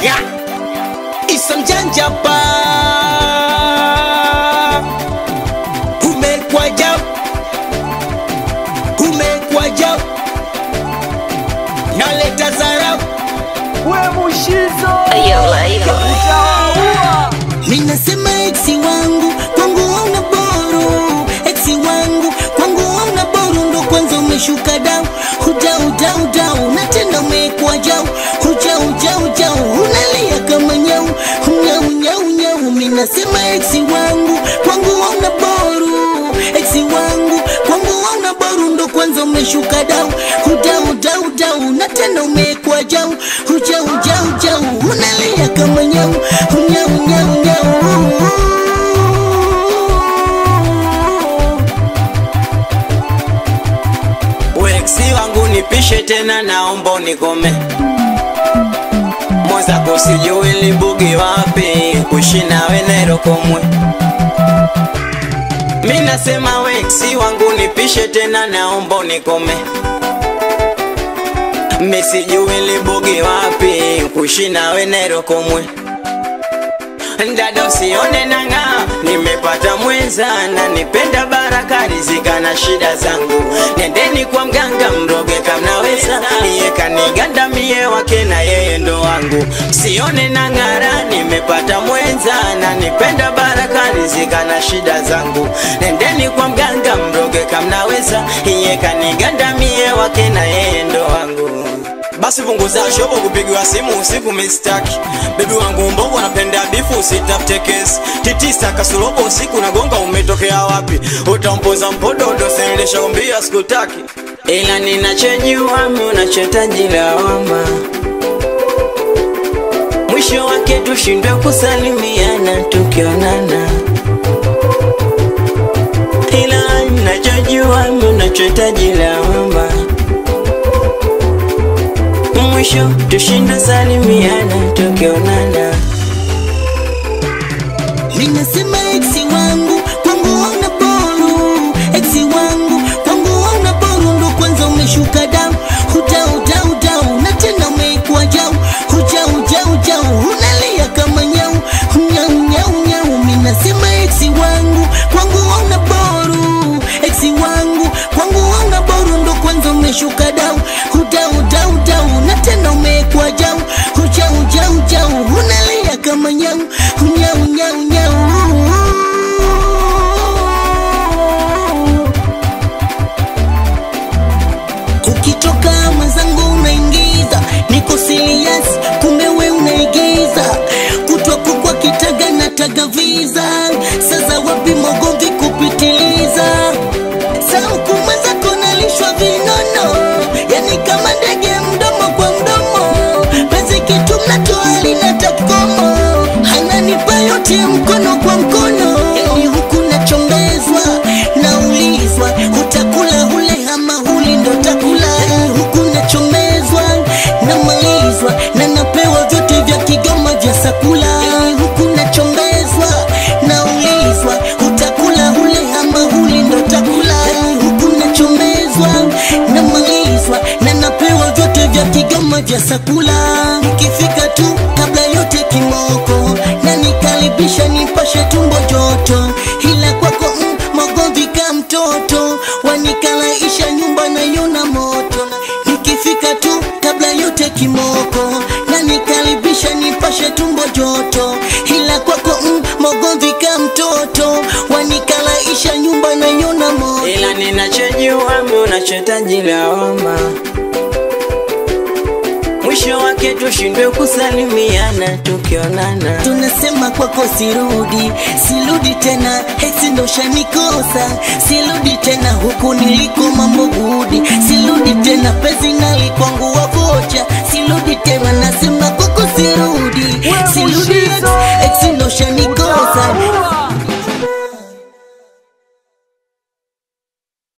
Yeah. Isa mjanja pa umekwa jau naleta zarau we mushizo minasema eksi wangu kwangu hauna boru, eksi wangu kwangu hauna boru, ndo kwanza umeshuka dau, hujau na tena umekwa jau, hujau unalia kama nyau, nyau. Minasema eksi wangu kwangu hauna boru, eksi wangu kwangu hauna boru, ndo kwanza umeshuka dau, hujau na tena umekwa jau, hujau unalia kama nyau, nyau. Weksi wangu nipishe tena, naomba unikome. Mwenzako sijui libugi wapi, kuishi nawe Nairo komwe. Minasema weksi wangu nipishe tena, naomba unikome. Misijui libugi wapi, kuishi nawe Nairo komwe. Dada usione nanga, nimepata mwenza na nipenda baraka, rizika na shida zangu. Nendeni kwa mganga mroge kama naweza, yeye kaniganda mie wake na yeye ndo wangu. Sione nangara, nimepata mwenza na nipenda baraka, rizika na shida zangu. Nendeni kwa mganga mroge kama naweza, yeye kaniganda mie wake na yeye ndo wangu. Basi punguza shobo kupigiwa simu usiku mistaki. Baby wangu mbogo anapenda bifu, usitafute kesi. Titisa kasurobo usiku na gonga, umetokea wapi? Utampoza mpododo senelesha kumbia sikutaki. Ila ninachojua mimi unachotaji lawama, mwisho wake tushindwe kusalimiana tukionana. Ila ninachojua mimi unachotaji lawama, mwisho tushindwe salimiana tukionana. Minasema eksi wangu kwangu hauna boru, eksi wangu kwangu hauna boru, ndo kwanza umeshuka dau, hujau na tena umekwa jau, hujau unalia kama nyau, nyau. Minasema eksi wangu kwangu hauna boru, eksi wangu kwangu hauna boru, ndo kwanza umeshuka dau, hujau na tena umekwa jau, hujau unalia kama nyau, nyau. Ukitoka mwenzangu unaingiza, niko serious kumbe we unaigiza, kutwa kukwa kitaga na taga visa, sasa wapi mogomvi kupitiliza, sauku mwenzako nalishwa vinono, yani kama ndege mdomo kwa mdomo, pezi kitu mnatoa linata kikomo, hananipa yote mkono kwa mkono, yani huku nachombezwa, naulizwa utakula ule ama huli ndo takula, yani huku nachombezwa, namalizwa na napewa vyote vya Kigoma vya sakula, yani huku nachombezwa, naulizwa utakula ule ama huli ndo takula, yani huku nachombezwa, namalizwa na napewa vyote vya Kigoma vya sakula. Nikifika tu kabla yote kimoko, na nikaribisha nipashe tumbo joto, ila kwako magomvi ka mtoto, wanikalaisha nyumba na yona moto. Nikifika tu kabla yote kimoko, na nikaribisha nipashe tumbo joto, ila kwako magomvi ka mtoto, wanikalaisha nyumba na yona moto. Ila ninachojua mimi unachotaji lawama, mwisho wake tushindwe kusalimiana tukionana. Tunasema kwako sirudi tena, hesi ndo shanikosa, sirudi tena huku niliko mambo gudi, sirudi tena pezi nali kwangu wakocha, sirudi tena nasema kwako sirudi, hesi ndo shanikosa.